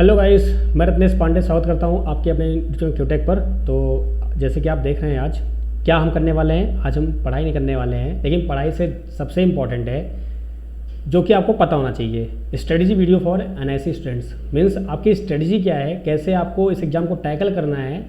Hello guys, मैं रत्नेश पांडे स्वागत करता हूं आपके अपने यूट्यूब क्यूटेक पर। तो जैसे कि आप देख रहे हैं आज क्या हम करने वाले हैं। आज हम पढ़ाई नहीं करने वाले हैं, लेकिन पढ़ाई से सबसे इम्पॉर्टेंट है जो कि आपको पता होना चाहिए, strategy video for NIC students. Means आपकी स्ट्रेटजी क्या है, कैसे आपको इस एग्ज़ाम को टैकल करना है।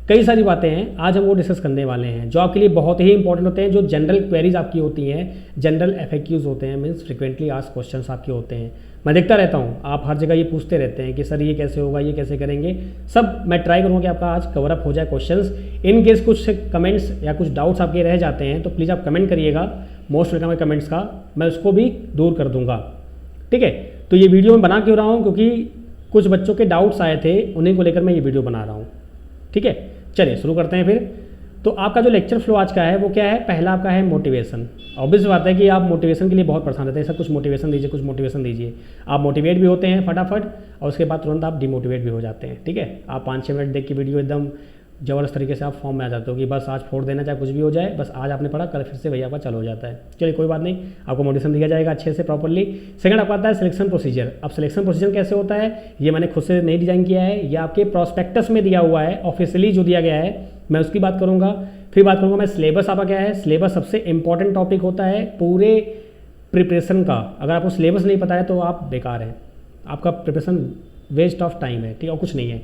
कई सारी बातें हैं, आज हम वो डिस्कस करने वाले हैं जो आपके लिए बहुत ही इंपॉर्टेंट होते हैं, जो जनरल क्वेरीज आपकी होती हैं, जनरल एफएक्यूज होते हैं, मीन्स फ्रिक्वेंटली आस्क्ड क्वेश्चंस आपके होते हैं। मैं देखता रहता हूँ आप हर जगह ये पूछते रहते हैं कि सर ये कैसे होगा, ये कैसे करेंगे। सब मैं ट्राई करूँगा कि आपका आज कवर अप हो जाए क्वेश्चंस। इन केस कुछ कमेंट्स या कुछ डाउट्स आपके रह जाते हैं तो प्लीज़ आप कमेंट करिएगा। मोस्ट वेलकम है कमेंट्स का, मैं उसको भी दूर कर दूँगा। ठीक है, तो ये वीडियो मैं बना क्यों रहा हूँ, क्योंकि कुछ बच्चों के डाउट्स आए थे, उन्हीं को लेकर मैं ये वीडियो बना रहा हूँ। ठीक है, चलिए शुरू करते हैं फिर। तो आपका जो लेक्चर फ्लो आज का है वो क्या है। पहला आपका है मोटिवेशन। ऑब्वियस बात है कि आप मोटिवेशन के लिए बहुत परेशान रहते हैं, सर कुछ मोटिवेशन दीजिए, कुछ मोटिवेशन दीजिए। आप मोटिवेट भी होते हैं फटाफट और उसके बाद तुरंत आप डिमोटिवेट भी हो जाते हैं। ठीक है, आप 5-6 मिनट देख के वीडियो एकदम ज़बरदस्त तरीके से आप फॉर्म में आ जाते हो कि बस आज फोड़ देना, चाहे कुछ भी हो जाए, बस आज आपने पढ़ा, कल फिर से भैया आपका चालू हो जाता है। चलिए कोई बात नहीं, आपको मोटिवेशन दिया जाएगा अच्छे से प्रॉपरली। सेकंड आपका आता है सिलेक्शन प्रोसीजर। अब सिलेक्शन प्रोसीजर कैसे होता है ये मैंने खुद से नहीं डिजाइन किया है, ये आपके प्रोस्पेक्टस में दिया हुआ है, ऑफिशियली जो दिया गया है मैं उसकी बात करूँगा। फिर बात करूँगा मैं सिलेबस आपका क्या है। सिलेबस सबसे इंपॉर्टेंट टॉपिक होता है पूरे प्रिपरेशन का। अगर आपको सिलेबस नहीं पता है तो आप बेकार हैं, आपका प्रिपरेशन वेस्ट ऑफ टाइम है, ठीक है, और कुछ नहीं है।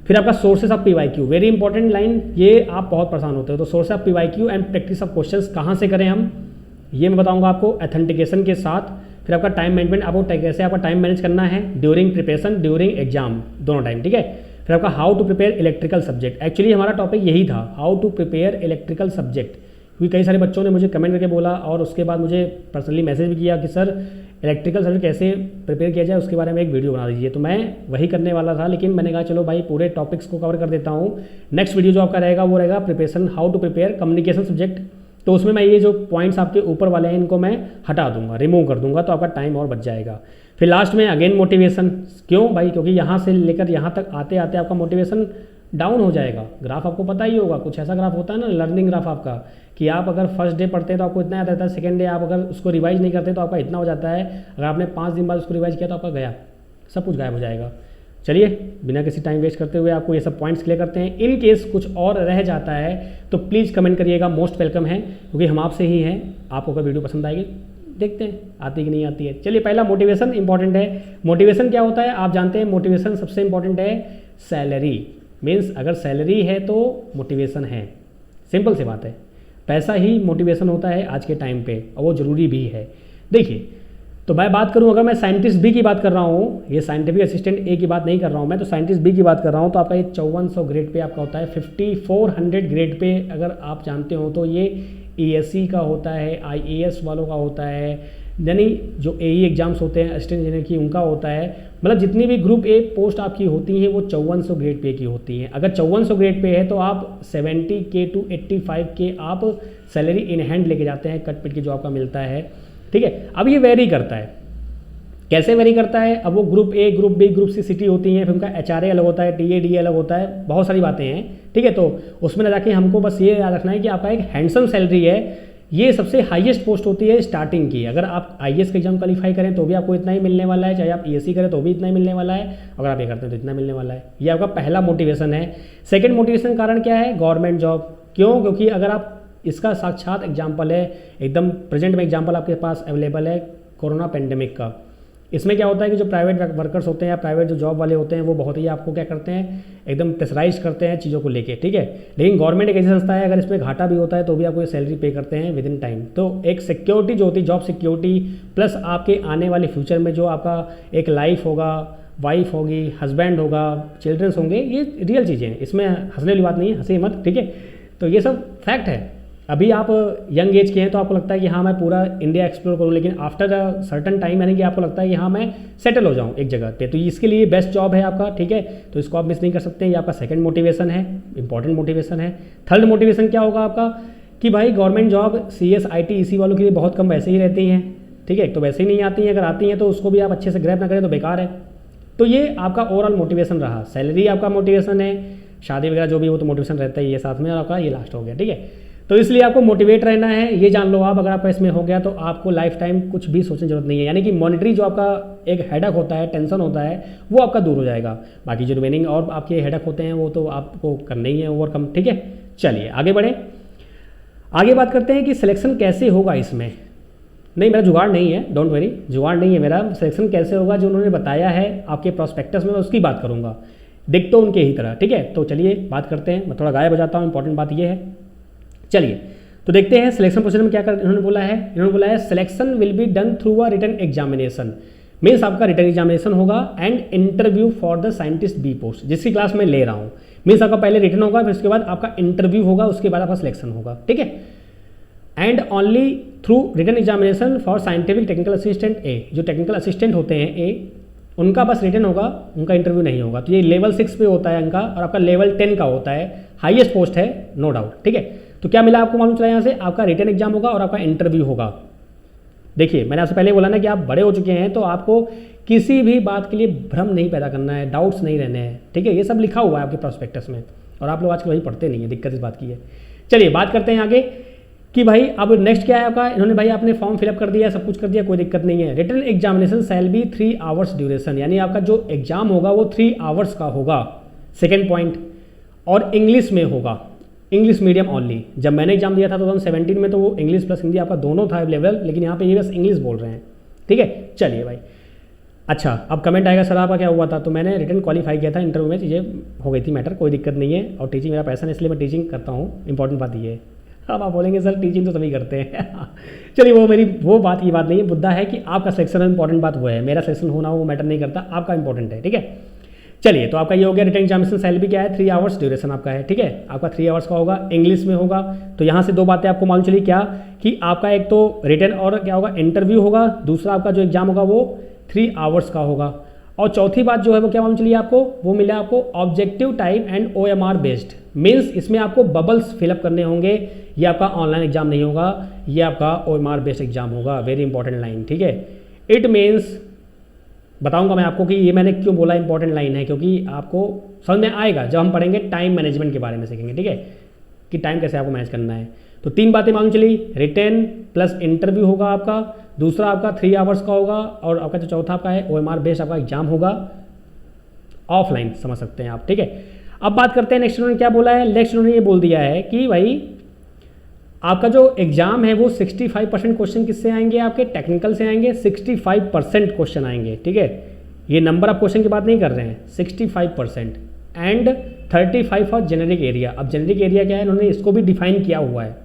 फिर आपका sources of PYQ, very important line, ये आप बहुत परेशान होते हो। तो source of PYQ and practice of questions कहाँ से करें हम, ये मैं बताऊंगा आपको ऑथेंटिकेशन के साथ। फिर आपका टाइम मैनेजमेंट, आपको कैसे आपका टाइम मैनेज करना है ड्यूरिंग प्रिपरेशन, ड्यूरिंग एग्जाम, दोनों टाइम। ठीक है, फिर आपका how to prepare electrical subject. Actually हमारा टॉपिक यही था, how to prepare electrical subject, क्योंकि कई सारे बच्चों ने मुझे कमेंट करके बोला और उसके बाद मुझे पर्सनली मैसेज भी किया कि सर इलेक्ट्रिकल सब्जेक्ट कैसे प्रिपेयर किया जाए उसके बारे में एक वीडियो बना दीजिए। तो मैं वही करने वाला था, लेकिन मैंने कहा चलो भाई पूरे टॉपिक्स को कवर कर देता हूँ। नेक्स्ट वीडियो जो आपका रहेगा वो रहेगा preparation, how to prepare communication subject. तो उसमें मैं ये जो पॉइंट्स आपके ऊपर वाले हैं इनको मैं हटा दूंगा, रिमूव कर दूंगा, तो आपका टाइम और बच जाएगा। फिर लास्ट में अगेन मोटिवेशन। क्यों भाई, क्योंकि यहाँ से लेकर यहाँ तक आते आते आपका मोटिवेशन डाउन हो जाएगा। ग्राफ आपको पता ही होगा, कुछ ऐसा ग्राफ होता है ना लर्निंग ग्राफ आपका, कि आप अगर फर्स्ट डे पढ़ते हैं तो आपको इतना याद रहता है, सेकंड डे आप अगर उसको रिवाइज नहीं करते तो आपका इतना हो जाता है, अगर आपने 5 दिन बाद उसको रिवाइज किया तो आपका गया, सब कुछ गायब हो जाएगा। चलिए बिना किसी टाइम वेस्ट करते हुए आपको ये सब पॉइंट्स क्लियर करते हैं। इन केस कुछ और रह जाता है तो प्लीज़ कमेंट करिएगा, मोस्ट वेलकम है, क्योंकि हम आपसे ही हैं। आपको अगर वीडियो पसंद आएगी, देखते हैं आती कि नहीं आती है। चलिए पहला मोटिवेशन इंपॉर्टेंट है। मोटिवेशन क्या होता है आप जानते हैं, मोटिवेशन सबसे इंपॉर्टेंट है सैलरी। मीन्स अगर सैलरी है तो मोटिवेशन है, सिंपल सी बात है। पैसा ही मोटिवेशन होता है आज के टाइम पे, और वो ज़रूरी भी है। देखिए, तो मैं बात करूं, अगर मैं साइंटिस्ट बी की बात कर रहा हूं, ये साइंटिफिक असिस्टेंट ए की बात नहीं कर रहा हूं मैं, तो साइंटिस्ट बी की बात कर रहा हूं, तो आपका ये 5400 ग्रेड पे आपका होता है। 5400 ग्रेड पे अगर आप जानते हो तो ये ESE का होता है, IAS वालों का होता है, यानी जो AE एग्जाम्स होते हैं असिस्टेंट इंजीनियर की, उनका होता है। मतलब जितनी भी ग्रुप ए पोस्ट आपकी होती हैं वो 5400 ग्रेड पे की होती हैं। अगर 5400 ग्रेड पे है तो आप 70K to 85K आप सैलरी इन हैंड लेके जाते हैं, कट पिट के जो आपका मिलता है। ठीक है, अब ये वेरी करता है, कैसे वेरी करता है। अब वो group A, group B, group C city होती हैं, फिर उनका HRA अलग होता है, TAD अलग होता है, बहुत सारी बातें हैं। ठीक है, तो उसमें ना जाके हमको बस ये याद रखना है कि आपका एक हैंडसम सैलरी है। ये सबसे हाईएस्ट पोस्ट होती है स्टार्टिंग की। अगर आप IAS का एग्जाम क्वालिफाई करें तो भी आपको इतना ही मिलने वाला है, चाहे आप ESE करें तो भी इतना ही मिलने वाला है, अगर आप ये करते हैं तो इतना मिलने वाला है। ये आपका पहला मोटिवेशन है। सेकंड मोटिवेशन कारण क्या है, गवर्नमेंट जॉब। क्यों, क्योंकि अगर आप इसका साक्षात एग्जाम्पल है, एकदम प्रेजेंट में एग्जाम्पल आपके पास अवेलेबल है कोरोना पेंडेमिक का। इसमें क्या होता है कि जो प्राइवेट वर्कर्स होते हैं या प्राइवेट जो जॉब वाले होते हैं वो बहुत ही आपको क्या करते हैं, एकदम प्रेशराइज करते हैं चीज़ों को लेके। ठीक है, लेकिन गवर्नमेंट एक ऐसी संस्था है, अगर इसमें घाटा भी होता है तो भी आपको ये सैलरी पे करते हैं विद इन टाइम। तो एक सिक्योरिटी जो होती है, जॉब सिक्योरिटी, प्लस आपके आने वाले फ्यूचर में जो आपका एक लाइफ होगा, वाइफ होगी, हस्बैंड होगा, चिल्ड्रंस होंगे, ये रियल चीज़ें हैं, इसमें हंसने वाली बात नहीं है, हंसी मत। ठीक है, तो ये सब फैक्ट है। अभी आप यंग एज के हैं तो आपको लगता है कि हाँ मैं पूरा इंडिया एक्सप्लोर करूँ, लेकिन आफ्टर अ सर्टन टाइम यानी कि आपको लगता है कि हाँ मैं सेटल हो जाऊँ एक जगह पे, तो इसके लिए बेस्ट जॉब है आपका। ठीक है, तो इसको आप मिस नहीं कर सकते। ये आपका सेकंड मोटिवेशन है, इंपॉर्टेंट मोटिवेशन है। थर्ड मोटिवेशन क्या होगा आपका कि भाई government job CS IT EC वालों के लिए बहुत कम वैसे ही रहती हैं। ठीक है, तो वैसे ही नहीं आती हैं, अगर आती हैं तो उसको भी आप अच्छे से ग्रैब ना करें तो बेकार है। तो ये आपका ओवरऑल मोटिवेशन रहा। सैलरी आपका मोटिवेशन है, शादी वगैरह जो भी हो तो मोटिवेशन रहता है ये साथ में, और आपका ये लास्ट हो गया। ठीक है, तो इसलिए आपको मोटिवेट रहना है, ये जान लो आप, अगर आपका इसमें हो गया तो आपको लाइफ टाइम कुछ भी सोचने की जरूरत नहीं है। यानी कि मॉनिटरी जो आपका एक हेडक होता है, टेंशन होता है, वो आपका दूर हो जाएगा। बाकी जो रिमेनिंग और आपके हेडक होते हैं वो तो आपको करने ही है ओवरकम, ठीक है। चलिए आगे बढ़ें, आगे बात करते हैं कि सिलेक्शन कैसे होगा इसमें। नहीं, मेरा जुगाड़ नहीं है, डोंट वरी, जुगाड़ नहीं है मेरा। सिलेक्शन कैसे होगा जो उन्होंने बताया है आपके प्रॉस्पेक्टस में, मैं उसकी बात करूँगा, दिख तो उनके ही तरह, ठीक है। तो चलिए बात करते हैं, मैं थोड़ा गायब हो जाता हूँ, इंपॉर्टेंट बात ये है। चलिए तो देखते हैं सिलेक्शन प्रोसीजर में क्या कर इन्होंने बोला है। इन्होंने बोला है selection will be done through a written examination, means आपका रिटन एग्जामिनेशन होगा and interview for the scientist B post, जिसकी क्लास मैं ले रहा हूँ। मीन्स आपका पहले रिटन होगा, फिर उसके बाद आपका इंटरव्यू होगा, उसके बाद आपका सिलेक्शन होगा, ठीक है। And only through written examination for scientific technical assistant A, जो टेक्निकल असिस्टेंट होते हैं ए, उनका बस रिटन होगा, उनका इंटरव्यू नहीं होगा। तो ये लेवल 6 पे होता है इनका, और आपका लेवल 10 का होता है, हाईएस्ट पोस्ट है नो डाउट, ठीक है। तो क्या मिला आपको मालूम चला यहाँ से, आपका रिटन एग्जाम होगा और आपका इंटरव्यू होगा। देखिए मैंने आपसे पहले बोला ना कि आप बड़े हो चुके हैं, तो आपको किसी भी बात के लिए भ्रम नहीं पैदा करना है, डाउट्स नहीं रहने हैं, ठीक है। ये सब लिखा हुआ है आपके प्रॉस्पेक्टस में, और आप लोग आजकल वही पढ़ते नहीं है, दिक्कत इस बात की है। चलिए बात करते हैं आगे कि भाई अब नेक्स्ट क्या है आपका। इन्होंने भाई आपने फॉर्म फिलअप कर दिया, सब कुछ कर दिया, कोई दिक्कत नहीं है। Written examination shall be 3 hours duration, यानी आपका जो एग्जाम होगा वो 3 आवर्स का होगा, सेकेंड पॉइंट, और इंग्लिश में होगा, इंग्लिश मीडियम ओनली। जब मैंने एग्जाम दिया था 2017 में तो वो इंग्लिश प्लस हिंदी आपका दोनों था अवेलेबल, लेकिन यहाँ पे ये बस इंग्लिश बोल रहे हैं, ठीक है। चलिए भाई, अच्छा अब कमेंट आएगा सर आपका क्या हुआ था, तो मैंने रिटन क्वालिफाई किया था, इंटरव्यू में चीज़ें हो गई थी मैटर, कोई दिक्कत नहीं है। और टीचिंग मेरा पैसा नहीं, इसलिए मैं टीचिंग करता हूँ, इंपॉर्टेंट बात ये है। अब आप बोलेंगे सर टीचिंग तो सभी करते हैं चलिए वो बात की बात नहीं है, मुद्दा है कि आपका सिलेक्शन इंपॉर्टेंट बात वो है, मेरा सिलेक्शन होना वो मैटर नहीं करता, आपका इंपॉर्टेंट है, ठीक है। चलिए तो आपका ये हो गया रिटन एग्जामिनेशन शैल बी क्या है, 3 आवर्स ड्यूरेशन आपका है, ठीक है। आपका 3 आवर्स का होगा, इंग्लिश में होगा। तो यहाँ से दो बातें आपको मालूम चली, क्या कि आपका एक तो रिटन और क्या होगा, इंटरव्यू होगा, दूसरा आपका जो एग्जाम होगा वो 3 आवर्स का होगा। और चौथी बात जो है वो क्या मालूम चलिए आपको, वो मिला आपको objective type and OMR based, means इसमें आपको बबल्स फिलअप करने होंगे। ये आपका ऑनलाइन एग्जाम नहीं होगा, ये आपका OMR बेस्ड एग्जाम होगा, वेरी इंपॉर्टेंट लाइन, ठीक है। इट मीन्स बताऊंगा मैं आपको कि ये मैंने क्यों बोला इंपॉर्टेंट लाइन है, क्योंकि आपको समझ में आएगा जब हम पढ़ेंगे टाइम मैनेजमेंट के बारे में सीखेंगे, ठीक है, कि टाइम कैसे आपको मैनेज करना है। तो 3 बातें मालूम चली, रिटन प्लस इंटरव्यू होगा आपका, दूसरा आपका 3 आवर्स का होगा, और आपका जो चौथा आपका है OMR बेस्ड आपका एग्जाम होगा, ऑफलाइन समझ सकते हैं आप, ठीक है। अब बात करते हैं नेक्स्ट उन्होंने क्या बोला है। नेक्स्ट उन्होंने ये बोल दिया है कि भाई आपका जो एग्जाम है वो 65% क्वेश्चन किससे आएंगे, आपके टेक्निकल से आएंगे, 65% क्वेश्चन आएंगे, ठीक है। ये नंबर ऑफ क्वेश्चन की बात नहीं कर रहे हैं, 65% एंड 35 फॉर जेनेरिक एरिया। अब जेनेरिक एरिया क्या है, इन्होंने इसको भी डिफाइन किया हुआ है।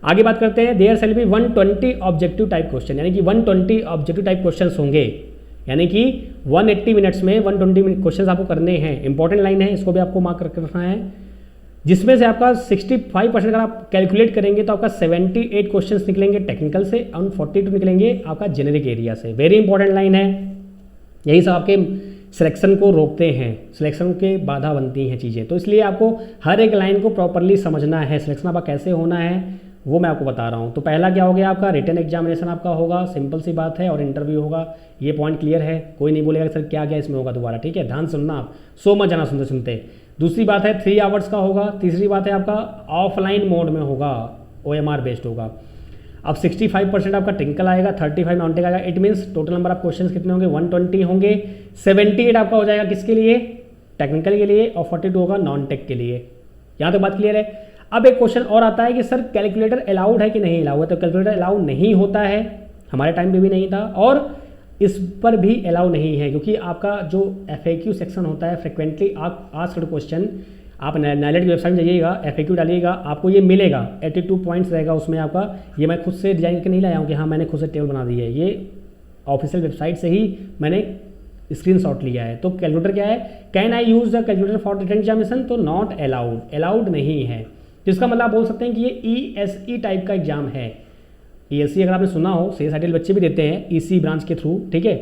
आगे बात करते हैं, there shall be 120 objective type question, यानी कि 120 ऑब्जेक्टिव टाइप क्वेश्चन होंगे, यानी कि 180 मिनट्स में 120 क्वेश्चन आपको करने हैं। इंपॉर्टेंट लाइन है, इसको भी आपको मार्क करके रखना है। जिसमें से आपका 65% अगर आप कैलकुलेट करेंगे तो आपका 78 क्वेश्चंस निकलेंगे टेक्निकल से और 42 निकलेंगे आपका जेनेरिक एरिया से। वेरी इंपॉर्टेंट लाइन है, यही सब आपके सिलेक्शन को रोकते हैं, सिलेक्शन के बाधा बनती हैं चीज़ें। तो इसलिए आपको हर एक लाइन को प्रॉपरली समझना है, सिलेक्शन आपका कैसे होना है वो मैं आपको बता रहा हूँ। तो पहला क्या हो गया आपका, रिटन एग्जामिनेशन आपका होगा, सिंपल सी बात है, और इंटरव्यू होगा। ये पॉइंट क्लियर है, कोई नहीं बोलेगा सर क्या क्या इसमें होगा दोबारा, ठीक है। ध्यान सुनना आप, सो मत जाना सुनते सुनते। दूसरी बात है 3 आवर्स का होगा। तीसरी बात है आपका ऑफलाइन मोड में होगा, OMR बेस्ड होगा। अब 65% आपका टेक्निकल आएगा, 35 नॉन टेक आएगा। It means total number of questions कितने होंगे, 120 होंगे। 78 आपका हो जाएगा किसके लिए, टेक्निकल के लिए, और 42 होगा नॉन टेक के लिए। यहाँ तो बात क्लियर है। अब एक क्वेश्चन और आता है कि सर कैलकुलेटर अलाउड है कि नहीं अलाउड है। तो कैलकुलेटर अलाउड नहीं होता है, हमारे टाइम पे भी नहीं था, और इस पर भी अलाउ नहीं है, क्योंकि आपका जो FAQ सेक्शन होता है, फ्रिक्वेंटली आस्क्ड क्वेश्चन, आप NILET की वेबसाइट में जाइएगा, FAQ डालिएगा, आपको ये मिलेगा, 82 पॉइंट्स रहेगा उसमें आपका। ये मैं खुद से डिजाइन करके नहीं लाया हूँ कि हाँ मैंने खुद से टेबल बना दी है, ये ऑफिशियल वेबसाइट से ही मैंने स्क्रीनशॉट लिया है। तो कैलकुलेटर क्या है, can I use the calculator for written examination, तो नॉट अलाउड, अलाउड नहीं है। जिसका मतलब आप बोल सकते हैं कि ये ESE टाइप का एग्जाम है। ESE अगर आपने सुना हो, CSIT बच्चे भी देते हैं EC ब्रांच के थ्रू, ठीक है,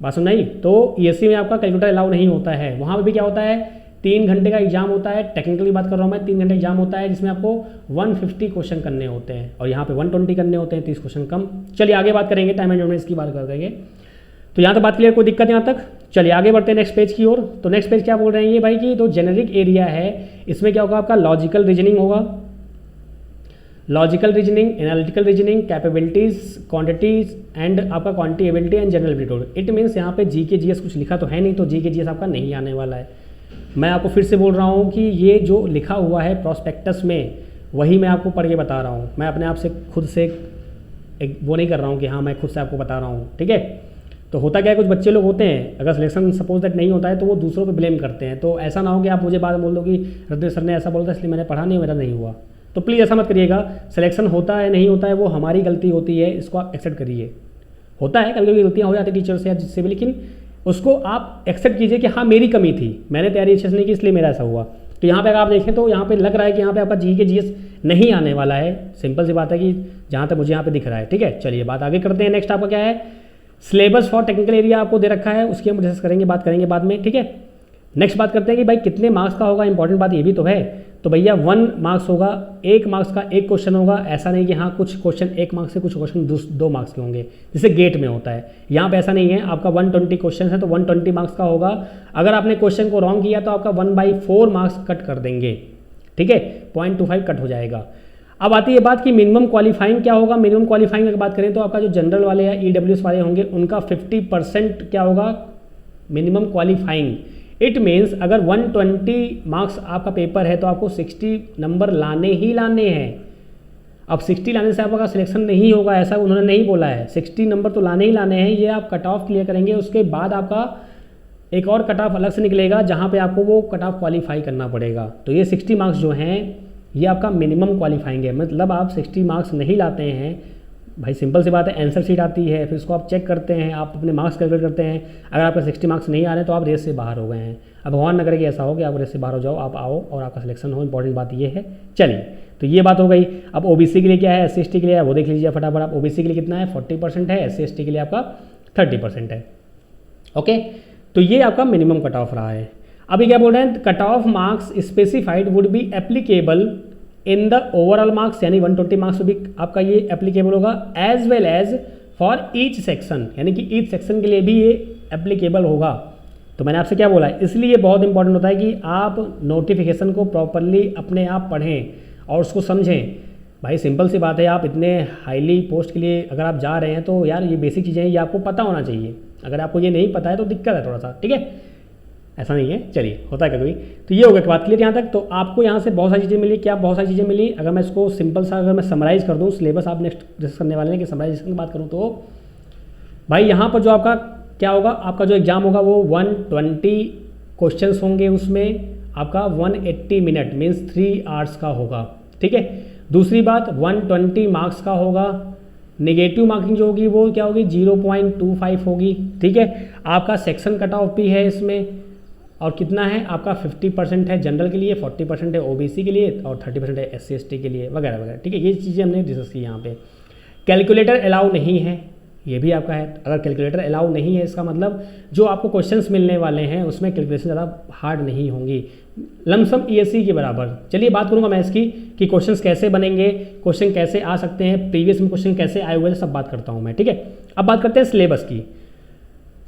बात सुन नहीं। तो ESE में आपका कैलकुलेटर अलाउ नहीं होता है। वहाँ पर भी क्या होता है, 3 घंटे का एग्जाम होता है, टेक्निकल की बात कर रहा हूँ मैं, 3 घंटे एग्जाम होता है, जिसमें आपको 150 क्वेश्चन करने होते हैं, और यहाँ पे 120 करने होते हैं, 30 क्वेश्चन कम। चलिए आगे बात करेंगे, टाइम मैनेजमेंट की बात करेंगे। तो यहाँ तो बात क्लियर, कोई दिक्कत नहीं यहाँ तक। चलिए आगे बढ़ते हैं नेक्स्ट पेज की ओर। तो नेक्स्ट पेज क्या बोल रहे हैं ये भाई कि तो जेनेरिक एरिया है, इसमें क्या होगा आपका लॉजिकल रीजनिंग होगा, logical reasoning, analytical reasoning, capabilities, quantities and आपका quantity ability and general aptitude. It means यहाँ पे जी के जी एस कुछ लिखा तो है नहीं, तो जी के जी एस आपका नहीं आने वाला है। मैं आपको फिर से बोल रहा हूँ कि ये जो लिखा हुआ है प्रॉस्पेक्टस में वही मैं आपको पढ़ के बता रहा हूँ। मैं अपने आप से खुद से एक वो नहीं कर रहा हूँ कि हाँ मैं खुद से आपको बता रहा हूँ, ठीक है। तो होता क्या है, कुछ बच्चे लोग होते हैं अगर सिलेक्शन सपोज दैट नहीं होता है तो वो दूसरों पे ब्लेम करते हैं। तो ऐसा ना हो कि आप मुझे बाद में बोल दो कि रद्द सर ने ऐसा बोला था इसलिए मैंने पढ़ा नहीं, मेरा नहीं हुआ। तो प्लीज़ ऐसा मत करिएगा। सिलेक्शन होता है नहीं होता है वो हमारी गलती होती है, इसको आप एक्सेप्ट करिए। होता है कभी कभी गलतियाँ हो जाती है टीचर से या जिससे भी, लेकिन उसको आप एक्सेप्ट कीजिए कि हाँ मेरी कमी थी, मैंने तैयारी अच्छे से नहीं की इसलिए मेरा ऐसा हुआ। तो यहाँ पे अगर आप देखें तो यहाँ पे लग रहा है कि यहाँ पे आपका जी के जीएस नहीं आने वाला है। सिंपल सी बात है कि जहाँ तक मुझे यहाँ पे दिख रहा है, ठीक है। चलिए बात आगे करते हैं। नेक्स्ट आपका क्या है, सिलेबस फॉर टेक्निकल एरिया आपको दे रखा है, उसकी हम डिस्कस करेंगे, बात करेंगे बाद में, ठीक है। नेक्स्ट बात करते हैं कि भाई कितने मार्क्स का होगा, इंपॉर्टेंट बात ये भी तो है। तो भैया 1 मार्क्स होगा, 1 मार्क्स का एक क्वेश्चन होगा। ऐसा नहीं कि हाँ कुछ क्वेश्चन 1 मार्क्स से कुछ क्वेश्चन 2 मार्क्स के होंगे जैसे गेट में होता है। यहाँ पे ऐसा नहीं है, आपका 120 क्वेश्चन है तो 120 मार्क्स का होगा। अगर आपने क्वेश्चन को रॉन्ग किया तो आपका 1/4 मार्क्स कट कर देंगे, ठीक है, 0.25 कट हो जाएगा। अब आती है बात कि मिनिमम क्वालिफाइंग क्या होगा। मिनिमम क्वालिफाइंग अगर बात करें तो आपका जो जनरल वाले या ईडब्ल्यूएस वाले होंगे उनका 50% क्या होगा, मिनिमम क्वालिफाइंग। इट मीन्स अगर 120 मार्क्स आपका पेपर है तो आपको 60 नंबर लाने ही लाने हैं। अब 60 लाने से आपका सिलेक्शन नहीं होगा ऐसा उन्होंने नहीं बोला है, 60 नंबर तो लाने ही लाने हैं। ये आप कट ऑफ क्लियर करेंगे, उसके बाद आपका एक और कट ऑफ अलग से निकलेगा जहाँ पे आपको वो कट ऑफ क्वालिफाई करना पड़ेगा। तो ये 60 मार्क्स जो हैं ये आपका मिनिमम क्वालिफाइंग है। मतलब आप 60 मार्क्स नहीं लाते हैं भाई, सिंपल सी बात है, आंसर शीट आती है फिर उसको आप चेक करते हैं, आप अपने मार्क्स कैलकुलेट करते हैं। अगर आपके 60 मार्क्स नहीं आ रहे हैं तो आप रेस से बाहर हो गए हैं। अब भगवान न करे कि ऐसा हो कि आप रेस से बाहर हो जाओ, आप आओ और आपका सिलेक्शन हो, इंपॉर्टेंट बात ये है। चलिए तो ये बात हो गई। अब ओबीसी के लिए क्या है, एससी एसटी के लिए है वो देख लीजिए फटाफट। आप ओबीसी के लिए कितना है, 40% है, एससी एसटी के लिए आपका 30% है, ओके। तो ये आपका मिनिमम कट ऑफ रहा है। अभी क्या बोल रहे हैं, cut off marks specified would be applicable in the overall marks, यानी 120 मार्क्स भी आपका ये एप्लीकेबल होगा, as well as for each section, यानी कि ईच सेक्शन के लिए भी ये एप्लीकेबल होगा। तो मैंने आपसे क्या बोला है, इसलिए बहुत इंपॉर्टेंट होता है कि आप नोटिफिकेशन को प्रॉपरली अपने आप पढ़ें और उसको समझें। भाई सिंपल सी बात है, आप इतने हाईली पोस्ट के लिए अगर आप जा रहे हैं तो यार ये बेसिक चीज़ें ये आपको पता होना चाहिए। अगर आपको ये नहीं पता है तो दिक्कत है थोड़ा सा, ठीक है, ऐसा नहीं है। चलिए होता है कभी। तो ये हो गया बात क्लियर यहाँ तक। तो आपको यहाँ से बहुत सारी चीज़ें मिली, क्या बहुत सारी चीज़ें मिली। अगर मैं इसको सिंपल सा अगर मैं समराइज़ कर दूँ, सिलेबस आप नेक्स्ट डिस्कस करने वाले हैं कि समराइजेशन की बात करूँ तो भाई यहाँ पर जो आपका क्या होगा, आपका जो एग्ज़ाम होगा वो 120 क्वेश्चंस होंगे, उसमें आपका 180 मिनट मीन्स 3 आवर्स का होगा, ठीक है। दूसरी बात 120 मार्क्स का होगा। नेगेटिव मार्किंग जो होगी वो क्या होगी, 0.25 होगी, ठीक है। आपका सेक्शन कट ऑफ भी है इसमें, और कितना है आपका 50% है जनरल के लिए, 40% है ओबीसी के लिए और 30% है एससी एसटी के लिए, वगैरह वगैरह, ठीक है। ये चीज़ें हमने डिस्कस की यहाँ पे। कैलकुलेटर अलाउ नहीं है, ये भी आपका है। अगर कैलकुलेटर अलाउ नहीं है इसका मतलब जो आपको क्वेश्चंस मिलने वाले हैं उसमें कैलकुलेशन ज़्यादा हार्ड नहीं होंगी, लमसम ईएससी के बराबर। चलिए बात करूँगा मैं इसकी कि क्वेश्चंस कैसे बनेंगे, क्वेश्चन कैसे आ सकते हैं, प्रीवियस में क्वेश्चन कैसे आए हुए हैं, सब बात करता हूँ मैं, ठीक है। अब बात करते हैं सिलेबस की।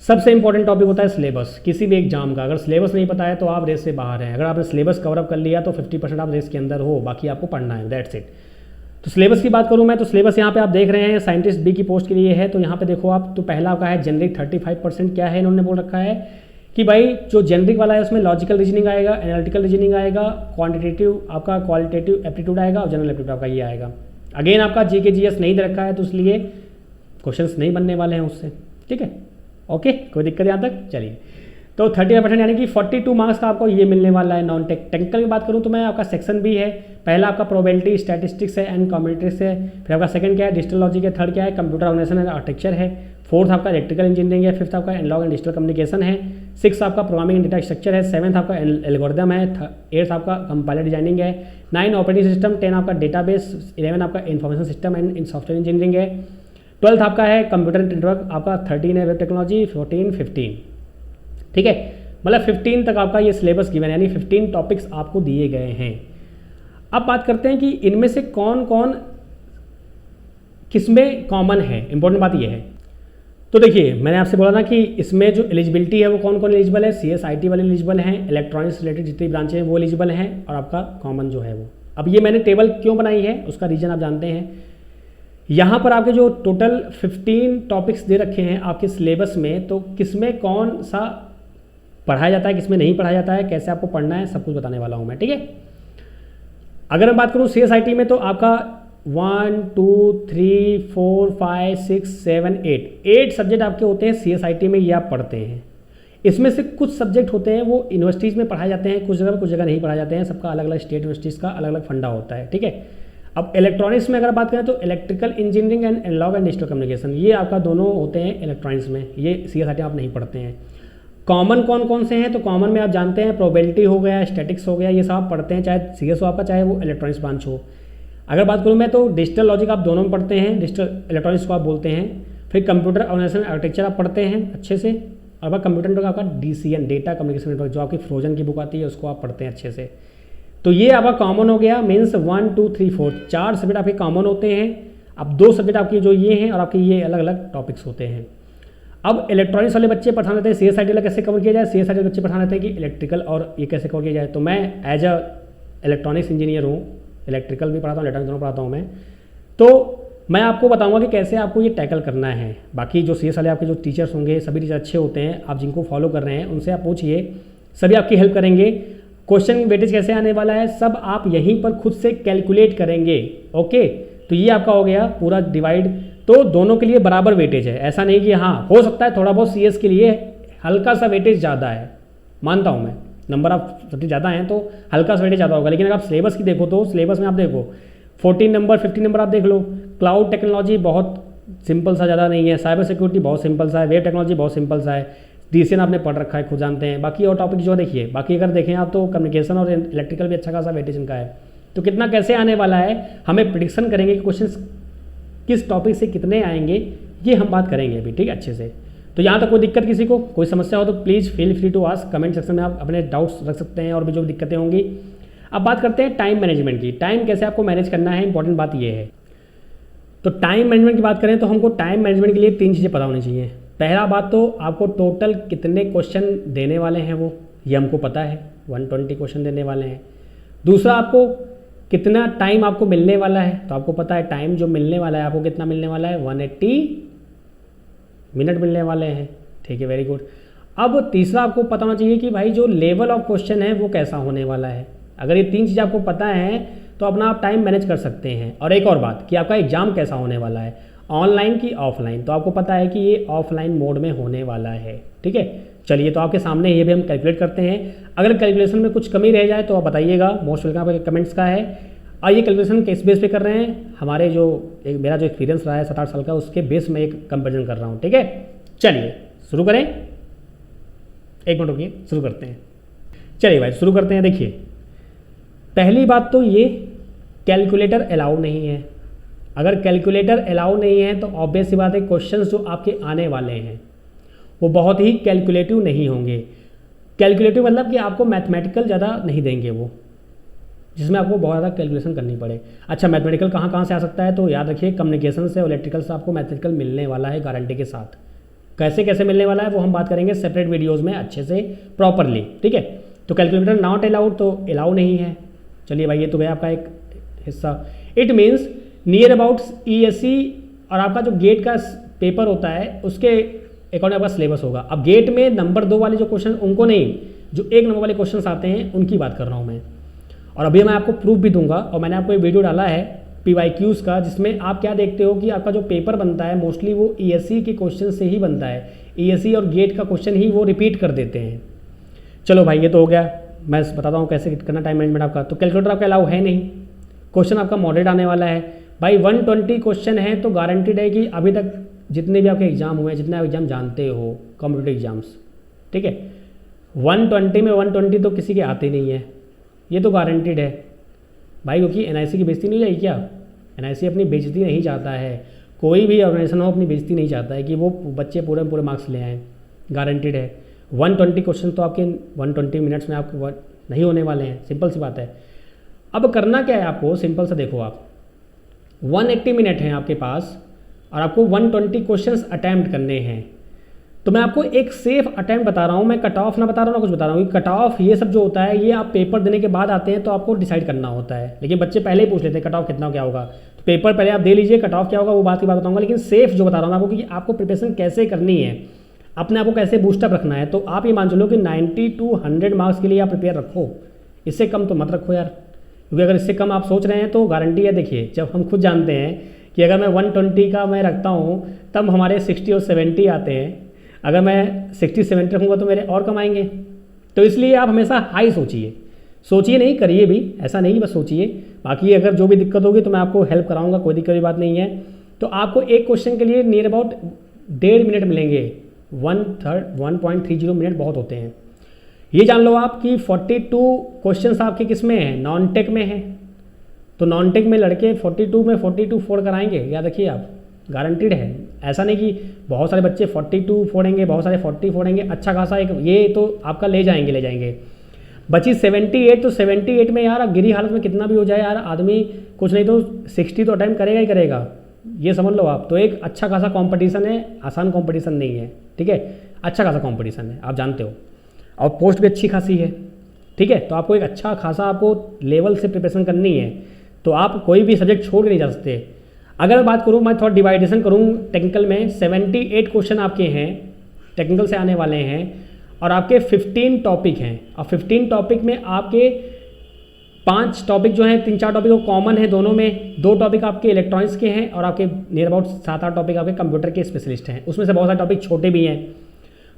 सबसे इंपॉर्टेंट टॉपिक होता है सिलेबस किसी भी एग्जाम का। अगर सिलेबस नहीं पता है तो आप रेस से बाहर हैं। अगर आपने सिलेबस कवर अप कर लिया तो 50% आप रेस के अंदर हो, बाकी आपको पढ़ना है, दैट्स इट। तो सिलेबस की बात करूं मैं तो सिलेबस यहाँ पे आप देख रहे हैं साइंटिस्ट बी की पोस्ट के लिए है। तो यहाँ पे देखो आप, तो पहला आपका है जेनरिक 35% क्या है इन्होंने बोल रखा है कि भाई जो जेनरिक वाला है उसमें लॉजिकल रीजनिंग आएगा, एनालिटिकल रीजनिंग आएगा, क्वांटिटेटिव आपका क्वालिटेटिव एप्टीट्यूड आएगा और जनरल एप्टीट्यूड आपका ये आएगा। अगेन आपका जीके जीएस नहीं दे रखा है तो इसलिए क्वेश्चंस नहीं बनने वाले हैं उससे, ठीक है, ओके। कोई दिक्कत यहाँ तक। चलिए तो 35% यानी कि 42 मार्क्स का आपको ये मिलने वाला है। नॉन टेक्निकल की बात करूँ तो मैं आपका सेक्शन भी है। पहला आपका प्रोबेबिलिटी स्टैटिस्टिक्स है एंड कॉम्बिनेटरिक्स है। फिर आपका सेकंड क्या है, डिजिटल लॉजिक है। थर्ड क्या है, कंप्यूटर ऑर्गेनाइजेशन एंड आर्किटेक्चर है। फोर्थ आपका इलेक्ट्रिकल इंजीनियरिंग है। फिफ्थ आपका एनालॉग एंड डिजिटल कम्युनिकेशन है। सिक्स आपका प्रोग्रामिंग एंड डेटा स्ट्रक्चर है। सेवन्थ आपका एल्गोरिथम है। एट्थ आपका कंपाइलर डिजाइनिंग है। 9 ऑपरेटिंग सिस्टम। 10 आपका डेटाबेस। 11 आपका information system and software engineering है। 12th आपका है कंप्यूटर नेटवर्क। आपका 13 है वेब टेक्नोलॉजी। 14 15, ठीक है। मतलब 15 तक आपका ये सिलेबस गिवन है, यानी 15 टॉपिक्स आपको दिए गए हैं। अब बात करते हैं कि इनमें से कौन कौन किसमें कॉमन है। इंपॉर्टेंट बात ये है, तो देखिए मैंने आपसे बोला ना कि इसमें जो एलिजिबिलिटी है वो कौन कौन एलिजिबल है। CS IT वाले एलिजिबल हैं, इलेक्ट्रॉनिक्स रिलेटेड जितनी ब्रांचें हैं वो एलिजिबल हैं, और आपका कॉमन जो है वो। अब ये मैंने टेबल क्यों बनाई है उसका रीज़न आप जानते हैं। यहाँ पर आपके जो टोटल 15 टॉपिक्स दे रखे हैं आपके सिलेबस में, तो किसमें कौन सा पढ़ाया जाता है, किसमें नहीं पढ़ाया जाता है, कैसे आपको पढ़ना है, सब कुछ बताने वाला हूँ मैं, ठीक है। अगर मैं बात करूँ CSIT में तो आपका 1 2 3 4 5 6 7 8 सब्जेक्ट आपके होते हैं CSIT में, ये आप पढ़ते हैं। इसमें से कुछ सब्जेक्ट होते हैं वो यूनिवर्सिटीज़ में पढ़ाए जाते हैं, कुछ जगह नहीं पढ़ाए जाते हैं, सबका अलग अलग स्टेट यूनिवर्सिटीज़ का अलग अलग फंडा होता है, ठीक है। अब इलेक्ट्रॉनिक्स में अगर बात करें तो electrical engineering and analogue and digital communication, ये आपका दोनों होते हैं इलेक्ट्रॉनिक्स में, ये CSIT में आप नहीं पढ़ते हैं। कॉमन कौन कौन से हैं, तो कॉमन में आप जानते हैं प्रोबेबिलिटी हो गया, स्टैटिक्स हो गया, ये सब आप पढ़ते हैं, चाहे CS हो आपका, चाहे वो इलेक्ट्रॉनिक्स ब्रांच हो। अगर बात करूँ मैं तो डिजिटल लॉजिक आप दोनों में पढ़ते हैं, डिजिटल इलेक्ट्रॉनिक्स को आप बोलते हैं। फिर कंप्यूटर ऑर्गेनाइजेशन आर्किटेक्चर आप पढ़ते हैं अच्छे से। और कंप्यूटर नेटवर्क आपका DCN डेटा कम्युनिकेशन नेटवर्क, जो आपकी फ्रोजन की बुक आती है उसको आप पढ़ते हैं अच्छे से। तो ये आपका कॉमन हो गया, मीन्स 1 2 3 4 4 सब्जेक्ट आपके कॉमन होते हैं। अब 2 सब्जेक्ट आपके जो ये हैं और आपके ये अलग अलग टॉपिक्स होते हैं। अब इलेक्ट्रॉनिक्स वाले बच्चे पढ़ा लेते हैं CSIT वाला कैसे कवर किया जाए, CSIT वाले बच्चे पढ़ा लेते हैं कि इलेक्ट्रिकल और ये कैसे कवर किया जाए। तो मैं एज अ इलेक्ट्रॉनिक्स इंजीनियर हूँ, इलेक्ट्रिकल भी पढ़ाता हूँ, इलेक्ट्रॉनिक्स दोनों पढ़ाता हूँ मैं, तो मैं आपको बताऊंगा कि कैसे आपको ये टैकल करना है। बाकी जो CS वाले आपके जो टीचर्स होंगे, सभी टीचर अच्छे होते हैं, आप जिनको फॉलो कर रहे हैं उनसे आप पूछिए, सभी आपकी हेल्प करेंगे। क्वेश्चन वेटेज कैसे आने वाला है सब आप यहीं पर खुद से कैलकुलेट करेंगे, ओके। तो ये आपका हो गया पूरा डिवाइड, तो दोनों के लिए बराबर वेटेज है, ऐसा नहीं कि हाँ हो सकता है थोड़ा बहुत CS के लिए हल्का सा वेटेज ज़्यादा है, मानता हूँ मैं, नंबर आप सबसे ज़्यादा हैं तो हल्का सा वेटेज ज़्यादा होगा। लेकिन अगर आप सिलेबस की देखो तो सिलेबस में आप देखो 14 नंबर 15 नंबर आप देख लो। क्लाउड टेक्नोलॉजी बहुत सिंपल सा, ज़्यादा नहीं है। साइबर सिक्योरिटी बहुत सिंपल सा है। वेब टेक्नोलॉजी बहुत सिंपल सा है। DCN आपने पढ़ रखा है, खुद जानते हैं। बाकी और टॉपिक जो देखिए, बाकी अगर देखें आप तो कम्युनिकेशन और इलेक्ट्रिकल भी अच्छा खासा वेटेज इनका है। तो कितना कैसे आने वाला है, हमें प्रिडिक्शन करेंगे कि क्वेश्चन किस टॉपिक से कितने आएंगे, ये हम बात करेंगे अभी, ठीक है, अच्छे से। तो यहाँ तक कोई दिक्कत, किसी को कोई समस्या हो तो please feel free to ask, comment section में आप अपने डाउट्स रख सकते हैं और भी जो दिक्कतें होंगी। अब बात करते हैं टाइम मैनेजमेंट की। टाइम कैसे आपको मैनेज करना है, इंपॉर्टेंट बात ये है। तो टाइम मैनेजमेंट की बात करें तो हमको टाइम मैनेजमेंट के लिए 3 चीज़ें पता होनी चाहिए। पहला बात तो आपको टोटल कितने क्वेश्चन देने वाले हैं वो, ये हमको पता है, 120 क्वेश्चन देने वाले हैं। दूसरा, आपको कितना टाइम आपको मिलने वाला है, तो आपको पता है टाइम जो मिलने वाला है आपको कितना मिलने वाला है, 180 मिनट मिलने वाले हैं, ठीक है, वेरी गुड। अब तीसरा आपको पता होना चाहिए कि भाई जो लेवल ऑफ क्वेश्चन है वो कैसा होने वाला है। अगर ये 3 चीज़ें आपको पता है तो अपना आप टाइम मैनेज कर सकते हैं। और एक और बात कि आपका एग्जाम कैसा होने वाला है, ऑनलाइन की ऑफलाइन, तो आपको पता है कि ये ऑफलाइन मोड में होने वाला है, ठीक है। चलिए, तो आपके सामने ये भी हम कैलकुलेट करते हैं। अगर कैलकुलेशन में कुछ कमी रह जाए तो आप बताइएगा, मोस्ट वेलकम आपके कमेंट्स का है। और ये कैलकुलेशन किस बेस पे कर रहे हैं, हमारे जो मेरा जो एक्सपीरियंस रहा है 7-8 साल का, उसके बेस में एक कंपेरिजन कर रहा हूँ, ठीक है। चलिए शुरू करें, 1 मिनट रुकिए, शुरू करते हैं। चलिए भाई शुरू करते हैं। देखिए, पहली बात तो ये कैलकुलेटर अलाउ नहीं है। अगर कैलकुलेटर अलाउ नहीं है तो ऑब्वियस सी बात है क्वेश्चंस जो आपके आने वाले हैं वो बहुत ही कैलकुलेटिव नहीं होंगे। कैलकुलेटिव मतलब कि आपको मैथमेटिकल ज़्यादा नहीं देंगे वो, जिसमें आपको बहुत ज़्यादा कैलकुलेशन करनी पड़े। अच्छा, मैथमेटिकल कहाँ से आ सकता है, तो याद रखिए कम्युनिकेशन से और इलेक्ट्रिकल से आपको मैथमेटिकल मिलने वाला है गारंटी के साथ। कैसे कैसे मिलने वाला है वो हम बात करेंगे सेपरेट वीडियोज़ में अच्छे से प्रॉपरली, ठीक है। तो कैलकुलेटर नॉट अलाउड, तो अलाउ नहीं है। चलिए भाई, ये तो गया आपका एक हिस्सा। It means near about ESE और आपका जो गेट का पेपर होता है उसके अकॉर्डिंग आपका सिलेबस होगा। अब गेट में नंबर 2 वाले जो क्वेश्चन, उनको नहीं, जो 1 नंबर वाले क्वेश्चन आते हैं उनकी बात कर रहा हूँ मैं। और अभी मैं आपको प्रूफ भी दूंगा, और मैंने आपको एक वीडियो डाला है PYQs का, जिसमें आप क्या देखते हो कि आपका जो पेपर बनता है मोस्टली वो ESE के क्वेश्चन से ही बनता है। ESE और गेट का क्वेश्चन ही वो रिपीट कर देते हैं। चलो भाई, ये तो हो गया। मैं बताता हूँ कैसे करना टाइम मैनेजमेंट आपका। तो कैलकुलेटर आपका अलाउ है नहीं, क्वेश्चन आपका मॉडरेट आने वाला है भाई। 120 क्वेश्चन है तो गारंटीड है कि अभी तक जितने भी आपके एग्जाम हुए हैं, जितने आप एग्जाम जानते हो कॉम्पिटिटिव एग्जाम्स, ठीक है, 120 में 120 तो किसी के आते नहीं है, ये तो गारंटीड है भाई। क्योंकि NIC की बेइज्जती नहीं जाएगी क्या, NIC अपनी बेइज्जती नहीं चाहता है, कोई भी ऑर्गेनाइजेशन हो अपनी बेइज्जती नहीं चाहता है कि वो बच्चे पूरे पूरे मार्क्स ले आएँ। गारंटीड है 120 क्वेश्चन तो आपके 120 मिनट्स में आपको नहीं होने वाले हैं, सिंपल सी बात है। अब करना क्या है आपको, सिंपल सा देखो, आप 180 मिनट हैं आपके पास और आपको 120 क्वेश्चंस अटैम्प्ट करने हैं। तो मैं आपको एक सेफ अटेम्प्ट बता रहा हूँ, मैं कट ऑफ ना बता रहा हूँ ना कुछ बता रहा हूँ। कट ऑफ ये सब जो होता है ये आप पेपर देने के बाद आते हैं तो आपको डिसाइड करना होता है, लेकिन बच्चे पहले ही पूछ लेते हैं कट ऑफ कितना क्या होगा। तो पेपर पहले आप दे लीजिए, कट ऑफ क्या होगा वो बात की बात बताऊँगा, लेकिन सेफ जो बता रहा हूँ मैं आपको कि आपको प्रिपरेशन कैसे करनी है, अपने आप को कैसे बूस्टअप रखना है। तो आप ये मान चलो कि 90 to 100 मार्क्स के लिए आप प्रिपेयर रखो, इससे कम तो मत रखो यार, क्योंकि अगर इससे कम आप सोच रहे हैं तो गारंटी है, देखिए जब हम खुद जानते हैं कि अगर मैं 120 का मैं रखता हूँ तब हमारे 60 और 70 आते हैं, अगर मैं 60-70 रखूँगा तो मेरे और कम आएंगे। तो इसलिए आप हमेशा हाई सोचिए नहीं करिए भी, ऐसा नहीं बस सोचिए। बाकी अगर जो भी दिक्कत होगी तो मैं आपको हेल्प कराऊंगा, कोई दिक्कत की बात नहीं है। तो आपको एक क्वेश्चन के लिए नियर अबाउट 1.5 मिनट मिलेंगे, 1.30 मिनट बहुत होते हैं। ये जान लो आप कि 42 क्वेश्चन आपके किस में हैं, नॉन टेक में हैं। तो नॉन टेक में लड़के 42 में 42 फोड़ कराएंगे, याद रखिए आप, गारंटीड है। ऐसा नहीं कि बहुत सारे बच्चे 42 फोड़ेंगे, बहुत सारे 40 फोड़ेंगे, अच्छा खासा एक ये तो आपका ले जाएंगे। बची 78, तो 78 में यार गिरी हालत में कितना भी हो जाए यार आदमी कुछ नहीं तो 60 तो अटेम्प्ट करेगा ही करेगा, ये समझ लो आप। तो एक अच्छा खासा कंपटीशन है, आसान कंपटीशन नहीं है, ठीक है, अच्छा खासा कंपटीशन है, आप जानते हो, और पोस्ट भी अच्छी खासी है, ठीक है। तो आपको एक अच्छा खासा आपको लेवल से प्रिपरेशन करनी है, तो आप कोई भी सब्जेक्ट छोड़ के नहीं जा सकते। अगर मैं बात करूँ, मैं थोड़ा डिवाइडेशन करूँ टेक्निकल में, 78 क्वेश्चन आपके हैं टेक्निकल से आने वाले हैं, और आपके 15 टॉपिक हैं, और 15 टॉपिक में आपके 5 टॉपिक जो हैं, 3-4 टॉपिक वो कॉमन है दोनों में, 2 टॉपिक आपके इलेक्ट्रॉनिक्स के हैं, और आपके नियर अबाउट 7-8 टॉपिक आपके कंप्यूटर के स्पेशलिस्ट हैं, उसमें से बहुत सारे टॉपिक छोटे भी हैं।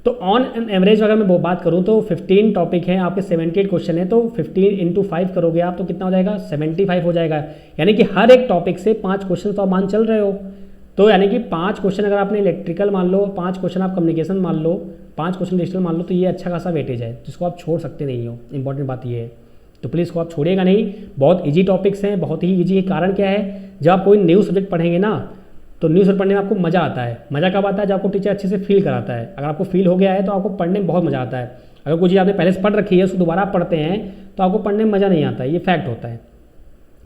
तो ऑन एन एवरेज अगर मैं बात करूँ तो 15 टॉपिक हैं आपके, 78 क्वेश्चन है, तो 15 × 5 करोगे आप तो कितना हो जाएगा, 75 हो जाएगा। यानी कि हर एक टॉपिक से 5 क्वेश्चन तो आप मान चल रहे हो। तो यानी कि 5 क्वेश्चन अगर आपने इलेक्ट्रिकल मान लो, 5 क्वेश्चन आप कम्युनिकेशन मान लो, 5 क्वेश्चन डिजिटल मान लो, तो ये अच्छा खासा वेटेज है जिसको आप छोड़ सकते नहीं हो। इंपॉर्टेंट बात ये है, तो प्लीज़ को आप छोड़िएगा नहीं, बहुत ईजी टॉपिक्स हैं, बहुत ही ईजी है। कारण क्या है, जब आप कोई न्यू सब्जेक्ट पढ़ेंगे ना तो न्यू सब्जेक्ट पढ़ने में आपको मज़ा आता है। मज़ा कब आता है, जब आपको टीचर अच्छे से फील कराता है। अगर आपको फील हो गया है तो आपको पढ़ने में बहुत मज़ा आता है। अगर कोई चीज़ आपने पहले से पढ़ रखी है उसको दोबारा आप पढ़ते हैं तो आपको पढ़ने में मज़ा नहीं आता है, ये फैक्ट होता है।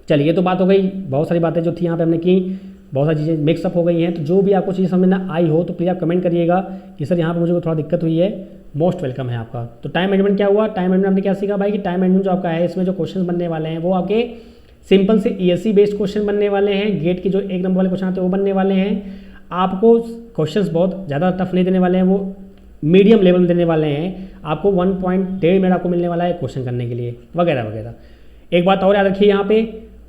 चलिए, तो बात हो गई, बहुत सारी बातें जो थी यहाँ पे हमने की, बहुत सारी चीज़ें मिक्सअप हो गई हैं। तो जो भी आपको चीज़ समझ में आई हो तो प्लीज़ आप कमेंट करिएगा कि सर यहाँ पर मुझे थोड़ा दिक्कत हुई है, मोस्ट वेलकम है आपका। तो टाइम मैनेजमेंट क्या हुआ, टाइम मैनेजमेंट हमने क्या सीखा भाई कि टाइम मैनेजमेंट जो आपका है इसमें जो क्वेश्चन बनने वाले हैं वो आपके सिंपल से ESE बेस्ड क्वेश्चन बनने वाले हैं। गेट के जो 1 नंबर वाले क्वेश्चन आते हैं वो बनने वाले हैं। आपको क्वेश्चंस बहुत ज़्यादा टफ नहीं देने वाले हैं, वो मीडियम लेवल में देने वाले हैं। आपको 1.1.5 मिनट आपको मिलने वाला है क्वेश्चन करने के लिए, वगैरह वगैरह। एक बात और याद रखिए, यहाँ पे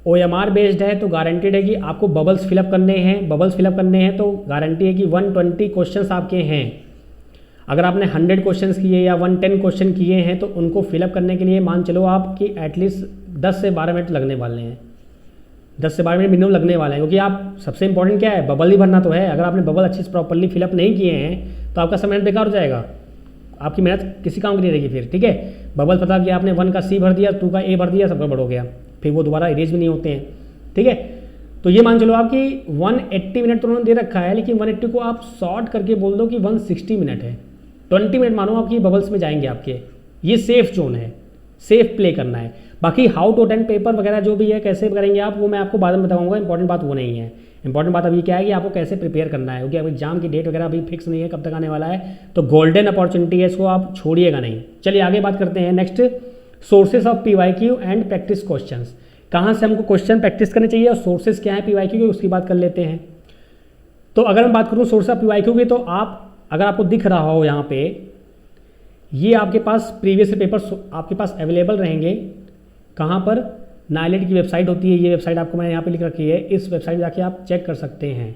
OMR बेस्ड है तो गारंटेड है कि आपको बबल्स फिलअप करने हैं। बबल्स फिलअप करने हैं तो गारंटी है कि 120 क्वेश्चंस आपके हैं। अगर आपने 100 क्वेश्चंस किए या 110 क्वेश्चन किए हैं तो उनको फिलअप करने के लिए मान चलो आप कि एटलीस्ट 10 से 12 मिनट लगने वाले हैं। 10 से 12 मिनट मिनिमम लगने वाले हैं, क्योंकि आप सबसे इंपॉर्टेंट क्या है, बबल ही भरना तो है। अगर आपने बबल अच्छे से प्रॉपर्ली फिलअप नहीं किए हैं तो आपका समय बेकार हो जाएगा, आपकी मेहनत किसी काम की नहीं रहेगी फिर, ठीक है। बबल पता कि आपने 1 का C भर दिया, 2 का A भर दिया, सब गड़बड़ हो गया, फिर वो दोबारा इरेज भी नहीं होते हैं, ठीक है। तो ये मान चलो आप कि 180 मिनट तो उन्होंने दे रखा है, लेकिन 180 को आप शॉर्ट करके बोल दो कि 160 मिनट है। 20 मिनट मानो आपकी बबल्स में जाएंगे आपके, ये सेफ जोन है, सेफ प्ले करना है। बाकी हाउ टू अटेंड पेपर वगैरह जो भी है कैसे करेंगे आप, वो मैं आपको बाद में बताऊंगा। इंपॉर्टेंट बात वो नहीं है, इंपॉर्टेंट बात अभी क्या है कि आपको कैसे प्रिपेयर करना है, क्योंकि अब एग्जाम की डेट वगैरह अभी फिक्स नहीं है कब तक आने वाला है। तो गोल्डन अपॉर्चुनिटी है, इसको आप छोड़िएगा नहीं। चलिए आगे बात करते हैं। Next, sources of PYQ and practice questions. कहाँ से हमको क्वेश्चन प्रैक्टिस करने चाहिए और सोर्सेज क्या है PYQ की, उसकी बात कर लेते हैं। तो अगर मैं बात करूँ सोर्स ऑफ PYQ की, तो आप अगर आपको दिख रहा हो यहाँ पे, ये आपके पास प्रीवियस पेपर्स आपके पास अवेलेबल रहेंगे। कहाँ पर, नाइलेट की वेबसाइट होती है, ये वेबसाइट आपको मैंने यहाँ पे लिख रखी है, इस वेबसाइट में जाके आप चेक कर सकते हैं।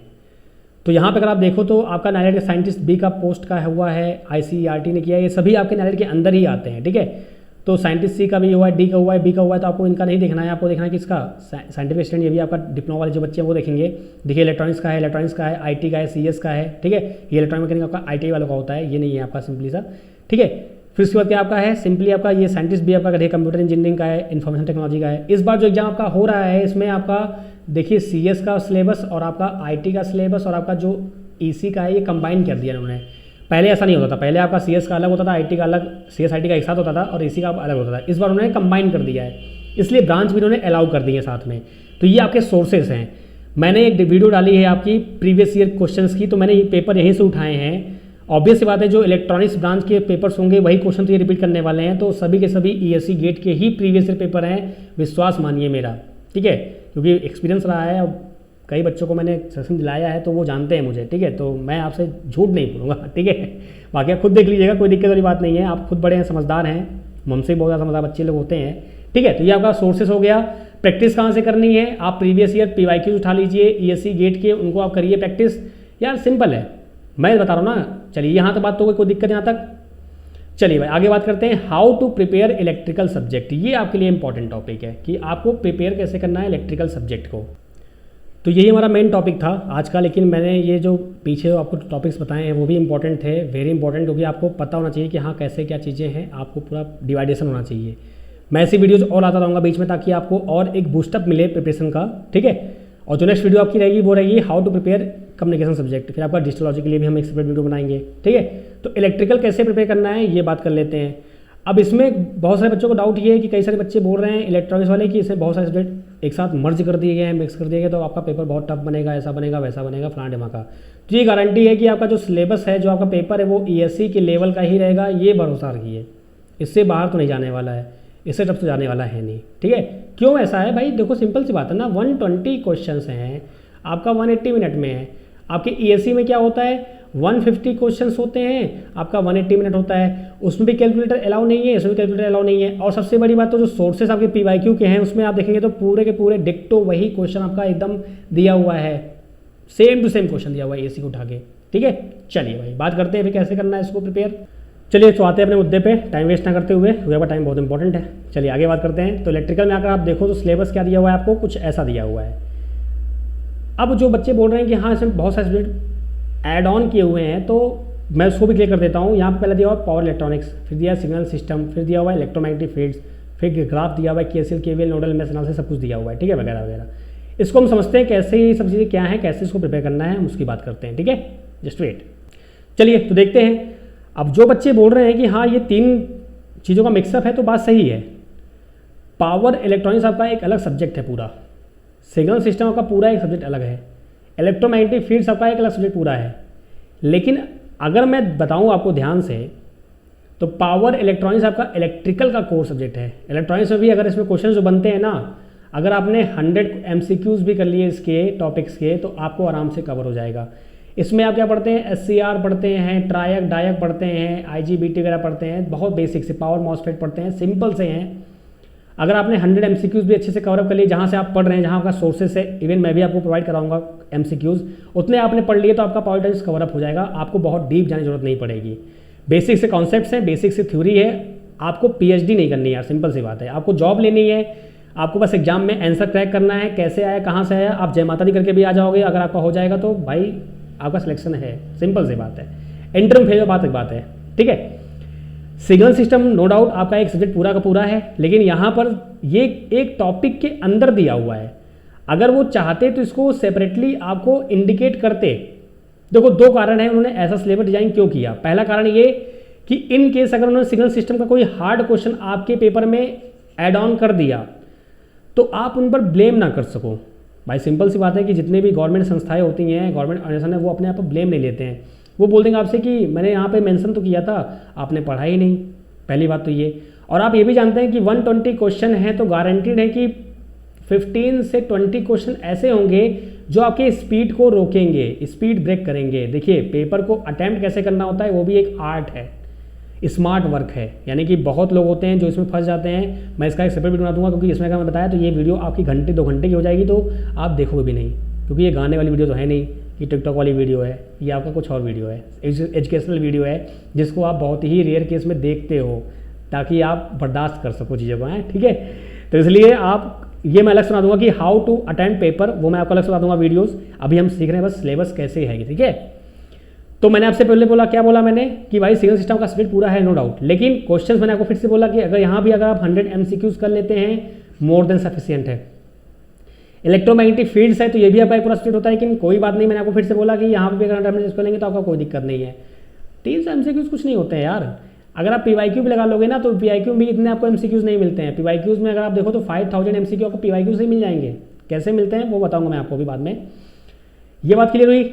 तो यहाँ पे अगर आप देखो तो आपका नाइलेट का साइंटिस्ट B का पोस्ट का हुआ है, ICERT ने किया है, ये सभी आपके नाइलेट के अंदर ही आते हैं, ठीक है। तो साइंटिस्ट C का भी हुआ है, D का हुआ है, B का हुआ है, तो आपको इनका नहीं देखना है, आपको देखना है किसका, साइंटिफिक स्टूडेंट, ये भी आपका डिप्लोमा वाले जो बच्चे हैं वो देखेंगे। देखिए इलेक्ट्रॉनिक्स का है, IT का है, CS का है, ठीक है। ये इलेक्ट्रॉनिक मैकेनिक आपका ITI वालों का होता है, ये नहीं है आपका सिंपली सा, ठीक है। फिर उसके बाद क्या आपका है, सिंपली आपका ये साइंटिस्ट भी आपका है, कंप्यूटर इंजीनियरिंग का है, इन्फॉर्मेशन टेक्नोलॉजी का है। इस बार जो एग्जाम आपका हो रहा है इसमें आपका देखिए CS का सिलेबस और आपका IT का सिलेबस और आपका जो EC का है ये कंबाइन कर दिया उन्होंने। पहले ऐसा नहीं होता था, पहले आपका CS का अलग होता था, IT का अलग, CS IT का एक साथ होता था और EC का अलग होता था। इस बार उन्होंने कंबाइन कर दिया है, इसलिए ब्रांच भी उन्होंने अलाउ कर दी है साथ में। तो ये आपके सोर्सेज हैं। मैंने एक वीडियो डाली है आपकी प्रीवियस ईयर क्वेश्चंस की, तो मैंने ये पेपर यहीं से उठाए हैं ऑब्वियस सी बात है, जो इलेक्ट्रॉनिक्स ब्रांच के पेपर्स होंगे वही क्वेश्चन तो ये रिपीट करने वाले हैं, तो सभी के सभी ईएससी गेट के ही प्रीवियस ईयर पेपर हैं, विश्वास मानिए मेरा, ठीक है, क्योंकि एक्सपीरियंस रहा है, अब कई बच्चों को मैंने सेशन दिलाया है तो वो जानते हैं मुझे, ठीक है, तो मैं आपसे झूठ नहीं बोलूँगा, ठीक है। बाकी आप खुद देख लीजिएगा, कोई दिक्कत वाली बात नहीं है, आप खुद बड़े हैं, समझदार हैं, हमसे बहुत ज़्यादा समझदार बच्चे लोग होते हैं, ठीक है। तो ये आपका सोर्सेस हो गया। प्रैक्टिस कहाँ से करनी है, आप प्रीवियस ईयर पीवाईक्यूज उठा लीजिए ईएससी गेट के, उनको आप करिए प्रैक्टिस, यार सिंपल है, मैं बता रहा हूँ ना। चलिए यहाँ तो बात तो कोई दिक्कत यहाँ तक। चलिए भाई आगे बात करते हैं, how to prepare electrical subject. ये आपके लिए इंपॉर्टेंट टॉपिक है कि आपको प्रिपेयर कैसे करना है इलेक्ट्रिकल सब्जेक्ट को। तो यही हमारा मेन टॉपिक था आज का, लेकिन मैंने ये जो पीछे आपको टॉपिक्स बताए हैं वो भी इंपॉर्टेंट थे, वेरी इंपॉर्टेंट, क्योंकि आपको पता होना चाहिए कि हाँ कैसे क्या चीज़ें हैं, आपको पूरा डिवाइडेशन होना चाहिए। मैं ऐसी वीडियोज़ और आता रहूँगा बीच में, ताकि आपको और एक बूस्टअप मिले प्रिपरेशन का, ठीक है। और जो नेक्स्ट वीडियो आपकी रहेगी वो रहेगी how to prepare communication subject, फिर आपका डिजिटलॉजी के लिए भी हम एक सेपरेट वीडियो बनाएंगे, ठीक है। तो इलेक्ट्रिकल कैसे प्रिपेयर करना है ये बात कर लेते हैं। अब इसमें बहुत सारे बच्चों को डाउट ये है कि कई सारे बच्चे बोल रहे हैं इलेक्ट्रॉनिक्स वाले कि इसमें बहुत सारे सब्जेक्ट एक साथ मर्ज कर दिए गए हैं, मिक्स कर दिए गए, तो आपका पेपर बहुत टफ बनेगा, ऐसा बनेगा वैसा बनेगा फलाना ढिमाका। तो ये गारंटी है कि आपका जो सिलेबस है, जो आपका पेपर है, वो ईएससी के लेवल का ही रहेगा, ये भरोसा रखिए, इससे बाहर तो नहीं जाने वाला है, इससे टफ तो जाने वाला है नहीं, ठीक है। क्यों ऐसा है भाई, देखो सिंपल सी बात है ना, 120 क्वेश्चन हैं, आपका 180 मिनट में है। आपके ईएससी में क्या होता है, 150 क्वेश्चंस होते हैं, आपका 180 मिनट होता है, उसमें भी कैलकुलेटर अलाउ नहीं है, इसमें भी कैलकुलेटर अलाउ नहीं है। और सबसे बड़ी बात तो जो सोर्सेस आपके पीवाईक्यू के हैं उसमें आप देखेंगे तो पूरे के पूरे डिक्टो वही क्वेश्चन आपका एकदम दिया हुआ है, सेम टू सेम क्वेश्चन दिया हुआ है ईएससी को उठा के, ठीक है। चलिए भाई बात करते हैं फिर कैसे करना है इसको प्रिपेयर। चलिए तो आते हैं अपने मुद्दे पे, टाइम वेस्ट ना करते हुए, क्योंकि टाइम बहुत इंपॉर्टेंट है। चलिए आगे बात करते हैं। तो इलेक्ट्रिकल में अगर आप देखो तो सिलेबस क्या दिया हुआ है आपको, कुछ ऐसा दिया हुआ है। अब जो बच्चे बोल रहे हैं कि हाँ इसमें बहुत सारे सब्जेक्ट ऐड ऑन किए हुए हैं, तो मैं उसको भी क्लियर कर देता हूँ। यहाँ पर पहले दिया हुआ पावर इलेक्ट्रॉनिक्स, फिर दिया सिग्नल सिस्टम, फिर दिया हुआ है इलेक्ट्रोमैग्नेटिक फील्ड्स, फिर ग्राफ दिया हुआ है KCL KVL nodal mesh analysis, सब कुछ दिया हुआ है, ठीक है, वगैरह वगैरह। इसको हम समझते हैं कैसे ये सब चीज़ें क्या हैं, कैसे इसको प्रिपेयर करना है, हम उसकी बात करते हैं, ठीक है। Just wait. चलिए तो देखते हैं। अब जो बच्चे बोल रहे हैं कि हाँ ये तीन चीज़ों का मिक्सअप है, तो बात सही है। पावर इलेक्ट्रॉनिक्स आपका एक अलग सब्जेक्ट है पूरा, सिग्नल सिस्टम आपका पूरा एक सब्जेक्ट अलग है, इलेक्ट्रोमैग्नेटिक फील्ड्स आपका एक अलग सब्जेक्ट पूरा है। लेकिन अगर मैं बताऊं आपको ध्यान से, तो पावर इलेक्ट्रॉनिक्स आपका इलेक्ट्रिकल का कोर सब्जेक्ट है। इलेक्ट्रॉनिक्स में भी अगर इसमें क्वेश्चन जो बनते हैं ना, अगर आपने 100 MCQs भी कर लिए इसके टॉपिक्स के, तो आपको आराम से कवर हो जाएगा। इसमें आप क्या पढ़ते हैं, SCR पढ़ते हैं, ट्रायक डायक पढ़ते हैं, IGBT वगैरह पढ़ते हैं, बहुत बेसिक से पावर मॉसफेट पढ़ते हैं, सिंपल से हैं। अगर आपने 100 MCQs भी अच्छे से कवरअप कर लिए, जहाँ से आप पढ़ रहे हैं, जहाँ आपका सोर्सेस है, इवन मैं भी आपको प्रोवाइड कराऊंगा MCQs, उतने आपने पढ़ लिए तो आपका पावर इलेक्ट्रॉनिक्स कवरअप हो जाएगा, आपको बहुत डीप जाने की जरूरत नहीं पड़ेगी। बेसिक से कॉन्सेप्ट्स हैं, बेसिक से थ्योरी है, आपको PhD नहीं करनी है यार, सिंपल सी बात है। आपको जॉब लेनी है, आपको बस एग्जाम में आंसर क्रैक करना है, कैसे आया कहाँ से आया, आप जय माता दी करके भी आ जाओगे, अगर आपका हो जाएगा तो भाई आपका सिलेक्शन है, सिंपल सी बात है। इंटरव्यू फेज में बात है, ठीक है। सिग्नल सिस्टम नो डाउट आपका एक सब्जेक्ट पूरा का पूरा है, लेकिन यहाँ पर ये एक टॉपिक के अंदर दिया हुआ है। अगर वो चाहते तो इसको सेपरेटली आपको इंडिकेट करते। देखो दो कारण है उन्होंने ऐसा सिलेबस डिजाइन क्यों किया। पहला कारण ये कि इन केस अगर उन्होंने सिग्नल सिस्टम का कोई हार्ड क्वेश्चन आपके पेपर में ऐड ऑन कर दिया तो आप उन पर ब्लेम ना कर सको। भाई सिंपल सी बात है कि जितने भी गवर्नमेंट संस्थाएं होती हैं, गवर्नमेंट ऑर्गेनाइजेशन है, वो अपने आप पर ब्लेम नहीं लेते हैं। वो बोल देंगे आपसे कि मैंने यहाँ पे मेंशन तो किया था, आपने पढ़ा ही नहीं। पहली बात तो ये। और आप ये भी जानते हैं कि 120 क्वेश्चन हैं तो गारंटीड है कि 15 से 20 क्वेश्चन ऐसे होंगे जो आपके स्पीड को रोकेंगे, स्पीड ब्रेक करेंगे। देखिए पेपर को अटैम्प्ट कैसे करना होता है वो भी एक आर्ट है, स्मार्ट वर्क है। यानी कि बहुत लोग होते हैं जो इसमें फंस जाते हैं। मैं इसका एक सेपरेट वीडियो बना दूंगा, क्योंकि इसमें अगर मैं बताया तो ये वीडियो आपकी घंटे 2 घंटे की हो जाएगी, तो आप देखोगे भी नहीं, क्योंकि ये गाने वाली वीडियो तो है नहीं, ये टिकटॉक वाली वीडियो है, ये आपका कुछ और वीडियो है, एजुकेशनल वीडियो है, जिसको आप बहुत ही रेयर केस में देखते हो ताकि आप बर्दाश्त कर सको चीज़ों को, हैं, ठीक है। तो इसलिए आप ये मैं अलग सुना दूंगा कि हाउ टू अटेंड पेपर, वो मैं आपको अलग सुना दूंगा वीडियोस। अभी हम सीख रहे हैं बस सिलेबस कैसे है, ठीक है। तो मैंने आपसे पहले बोला, क्या बोला मैंने कि भाई सिग्नल सिस्टम का सब्जेक्ट पूरा है नो डाउट, लेकिन क्वेश्चंस मैंने आपको फिर से बोला कि अगर यहाँ भी अगर आप 100 MCQs कर लेते हैं मोर देन सफिशिएंट है। इलेक्ट्रोमैग्नेटिक फील्ड्स है तो ये भी आपका एक पूरा सब्जेक्ट होता है, लेकिन कोई बात नहीं, मैंने आपको फिर से बोला कि यहाँ पे अगर 100 MCQs कर लेंगे तो आपका कोई दिक्कत नहीं है। 300 MCQs कुछ नहीं होते हैं यार। अगर आप PYQ भी लगा लोगे ना तो PYQ में भी इतने आपको MCQs नहीं मिलते हैं। PYQs में अगर आप देखो तो 5000 MCQ आपको PYQ से ही मिल जाएंगे। कैसे मिलते हैं वो बताऊंगा मैं आपको भी बाद में। ये बात क्लियर हुई।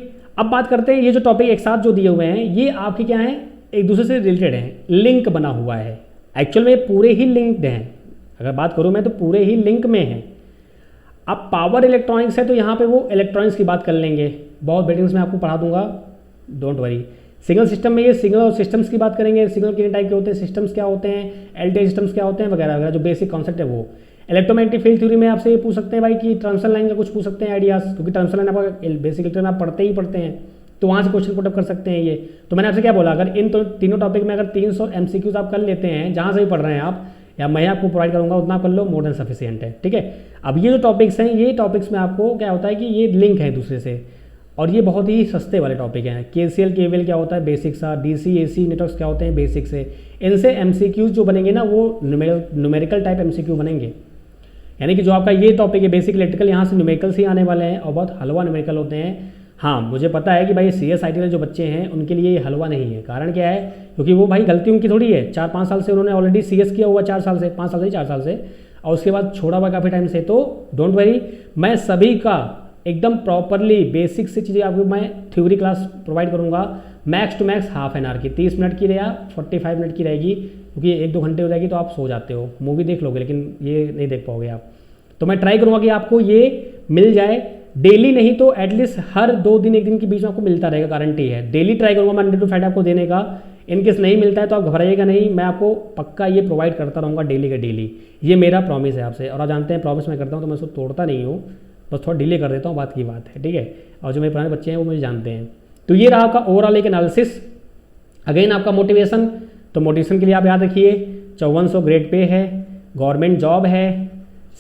अब बात करते हैं, ये जो टॉपिक एक साथ जो दिए हुए हैं ये आपके क्या हैं, एक दूसरे से रिलेटेड हैं, लिंक बना हुआ है। एक्चुअल में पूरे ही लिंक्ड हैं, अगर बात करूँ मैं तो पूरे ही लिंक में हैं। अब पावर इलेक्ट्रॉनिक्स है तो यहाँ पे वो इलेक्ट्रॉनिक्स की बात कर लेंगे, बहुत बेटिंग्स में आपको पढ़ा दूंगा, डोंट वरी। सिग्नल सिस्टम में ये सिग्नल और सिस्टम्स की बात करेंगे, सिग्नल कितने टाइप के होते हैं, सिस्टम्स क्या होते हैं, एलटीआई सिस्टम्स क्या होते हैं वगैरह वगैरह, जो बेसिक कॉन्सेप्ट है वो। इलेक्ट्रोमैग्नेटिक फील्ड थ्योरी में आपसे ये पूछ सकते हैं भाई कि ट्रांसफर लाइन का कुछ पूछ सकते हैं आइडियाज़, क्योंकि ट्रांसफर लाइन आपका बेसिक इलेक्ट्रिक में आप पढ़ते ही पढ़ते हैं, तो वहाँ से क्वेश्चन पुटअप कर सकते हैं ये। तो मैंने आपसे क्या बोला, अगर इन तीनों टॉपिक में अगर 300 MCQs आप कर लेते हैं, जहाँ से भी पढ़ रहे हैं आप, या मैं आपको प्रोवाइड करूँगा उतना कर लो, मोर देन सफिशिएंट है, ठीक है। अब ये जो टॉपिक्स हैं, ये टॉपिक्स में आपको क्या होता है कि ये लिंक है एक दूसरे से, और ये बहुत ही सस्ते वाले टॉपिक हैं। KCL KVL क्या होता है, बेसिक सा। DC AC नेटवर्क्स क्या होते हैं, बेसिक से। इनसे MCQs जो बनेंगे ना वो न्यूमेरिकल टाइप MCQ बनेंगे, यानी कि जो आपका ये टॉपिक है बेसिक इलेक्ट्रिकल, यहाँ से न्यूमेरिकल्स ही आने वाले हैं और बहुत हलवा न्यूमेरिकल होते हैं। हाँ मुझे पता है कि भाई CS ITL जो बच्चे हैं उनके लिए ये हलवा नहीं है, कारण क्या है, क्योंकि वो भाई गलती उनकी थोड़ी है, 4-5 साल से उन्होंने ऑलरेडी CS किया हुआ, 4 साल से, 5 साल से, 4 साल से, और उसके बाद छोड़ा हुआ काफ़ी टाइम से। तो डोंट वरी, मैं सभी का एकदम प्रॉपरली बेसिक से चीज़ें आपको मैं थ्योरी क्लास प्रोवाइड करूँगा, max to max half an hour की, 30 मिनट की या 45 मिनट की रहेगी, क्योंकि 1-2 घंटे हो जाएगी तो आप सो जाते हो, मूवी देख लोगे लेकिन ये नहीं देख पाओगे आप। तो मैं ट्राई करूँगा कि आपको ये मिल जाए, डेली नहीं तो एटलीस्ट हर 2 दिन 1 दिन के बीच में आपको मिलता रहेगा, गारंटी है। डेली ट्राई करूँगा मंडे टू फ्राइडे आपको देने का। इनकेस नहीं मिलता है तो आप घबराइएगा नहीं, मैं आपको पक्का ये प्रोवाइड करता रहूँगा डेली का डेली, ये मेरा प्रॉमिस है आपसे। और आप जानते हैं प्रॉमिस मैं करता हूँ तो मैं उसको तोड़ता नहीं हूँ, बस थोड़ा डिले कर देता हूँ, बात की बात है, ठीक है। और जो मेरे पुराने बच्चे हैं वो मुझे जानते हैं। तो ये रहा आपका ओवरऑल एक एनालिसिस। अगेन आपका मोटिवेशन, तो मोटिवेशन के लिए आप याद रखिए 5400 ग्रेड पे है, गवर्नमेंट जॉब है,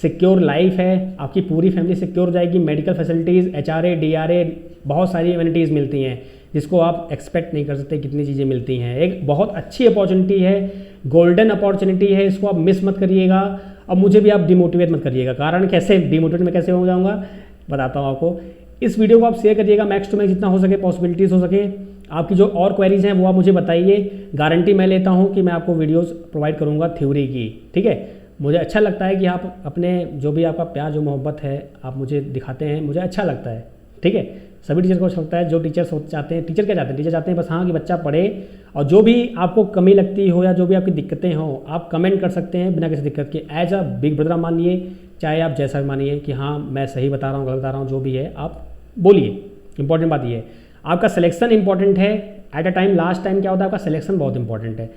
सिक्योर लाइफ है, आपकी पूरी फैमिली सिक्योर हो जाएगी, मेडिकल फैसिलिटीज़, HRA DRA, बहुत सारी एमिनिटीज़ मिलती हैं जिसको आप एक्सपेक्ट नहीं कर सकते कितनी चीज़ें मिलती हैं। एक बहुत अच्छी अपॉर्चुनिटी है, गोल्डन अपॉर्चुनिटी है, इसको आप मिस मत करिएगा। अब मुझे भी आप डिमोटिवेट मत करिएगा, कारण कैसे डिमोटिवेट में कैसे हो जाऊँगा बताता हूँ आपको। इस वीडियो को आप शेयर करिएगा मैक्स टू मैक्स जितना हो सके, पॉसिबिलिटीज़ हो सके। आपकी जो और क्वेरीज हैं वो आप मुझे बताइए, गारंटी मैं लेता हूँ कि मैं आपको वीडियोज़ प्रोवाइड करूँगा थ्योरी की, ठीक है। मुझे अच्छा लगता है कि आप अपने जो भी आपका प्यार जो मोहब्बत है आप मुझे दिखाते हैं, मुझे अच्छा लगता है, ठीक है। सभी टीचर को अच्छा लगता है, जो टीचर्स चाहते हैं, टीचर क्या चाहते हैं, टीचर चाहते हैं बस हाँ कि बच्चा पढ़े, और जो भी आपको कमी लगती हो या जो भी आपकी दिक्कतें हों आप कमेंट कर सकते हैं बिना किसी दिक्कत के। एज अ बिग ब्रदर मानिए, चाहे आप जैसा भी मानिए कि हाँ मैं सही बता रहा हूँ, गलत बता रहा हूँ, जो भी है आप बोलिए। इंपॉर्टेंट बात ये है, आपका सिलेक्शन इंपॉर्टेंट है। At a time, last time क्या होता है, आपका सिलेक्शन बहुत इंपॉर्टेंट है,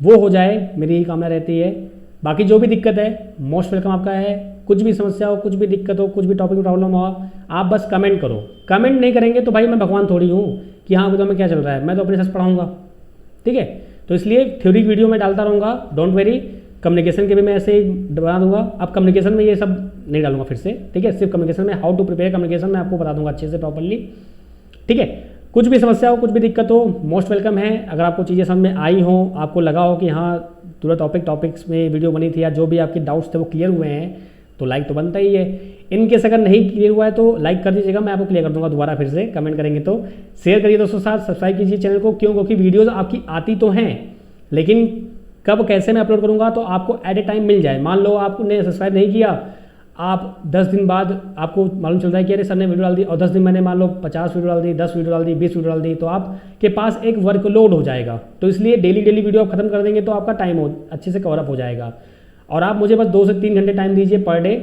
वो हो जाए मेरी यही कामना रहती है। बाकी जो भी दिक्कत है मोस्ट वेलकम आपका है, कुछ भी समस्या हो, कुछ भी दिक्कत हो, कुछ भी टॉपिक में प्रॉब्लम हो, आप बस कमेंट करो। कमेंट नहीं करेंगे तो भाई मैं भगवान थोड़ी हूँ कि हाँ बताओ मैं क्या चल रहा है, मैं तो अपने साथ पढ़ाऊँगा, ठीक है। तो इसलिए थ्योरी वीडियो में डालता रहूँगा, डोंट वेरी। कम्युनिकेशन के भी मैं ऐसे ही बना दूंगा। अब कम्युनिकेशन में ये सब नहीं डालूंगा फिर से, ठीक है। सिर्फ कम्युनिकेशन में हाउ टू प्रिपेयर कम्युनिकेशन मैं आपको बता दूंगा अच्छे से प्रॉपरली, ठीक है। कुछ भी समस्या हो, कुछ भी दिक्कत हो, मोस्ट वेलकम है। अगर आपको चीज़ें समझ में आई हो, आपको लगा हो कि हाँ पूरा टॉपिक्स में वीडियो बनी थी या जो भी आपके डाउट्स थे वो क्लियर हुए हैं, तो लाइक तो बनता ही है। इनकेस अगर नहीं क्लियर हुआ है तो लाइक कर दीजिएगा, मैं आपको क्लियर कर दूंगा दोबारा फिर से। कमेंट करेंगे तो शेयर करिए दोस्तों साथ, सब्सक्राइब कीजिए चैनल को। क्यों? क्योंकि वीडियोज़ आपकी आती तो हैं, लेकिन कब कैसे मैं अपलोड करूँगा तो आपको एट ए टाइम मिल जाए। मान लो आपने सब्सक्राइब नहीं किया, आप 10 दिन बाद आपको मालूम चल रहा है कि अरे सर ने वीडियो डाल दी, और 10 दिन मैंने मान लो 50 वीडियो डाल दी, 10 वीडियो डाल दी, 20 वीडियो डाल दी, तो आपके पास एक वर्कलोड हो जाएगा। तो इसलिए डेली वीडियो आप खत्म कर देंगे तो आपका टाइम अच्छे से कवरअप हो जाएगा। और आप मुझे बस 2 से 3 घंटे टाइम दीजिए पर डे,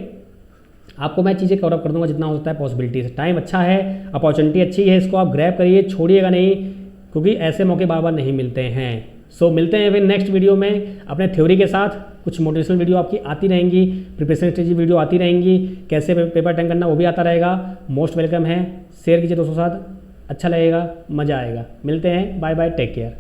आपको मैं चीज़ें कवरअप कर दूंगा जितना हो सकता है पॉसिबिलिटीज। टाइम अच्छा है, अपॉर्चुनिटी अच्छी है, इसको आप ग्रैब करिए, छोड़िएगा नहीं, क्योंकि ऐसे मौके बार बार नहीं मिलते हैं। सो मिलते हैं फिर नेक्स्ट वीडियो में अपने थ्योरी के साथ। कुछ मोटिवेशनल वीडियो आपकी आती रहेंगी, प्रिपरेशन स्ट्रेटजी वीडियो आती रहेंगी, कैसे पेपर अटेंड करना वो भी आता रहेगा। मोस्ट वेलकम है, शेयर कीजिए दोस्तों साथ, अच्छा लगेगा, मज़ा आएगा। मिलते हैं, बाय बाय, टेक केयर।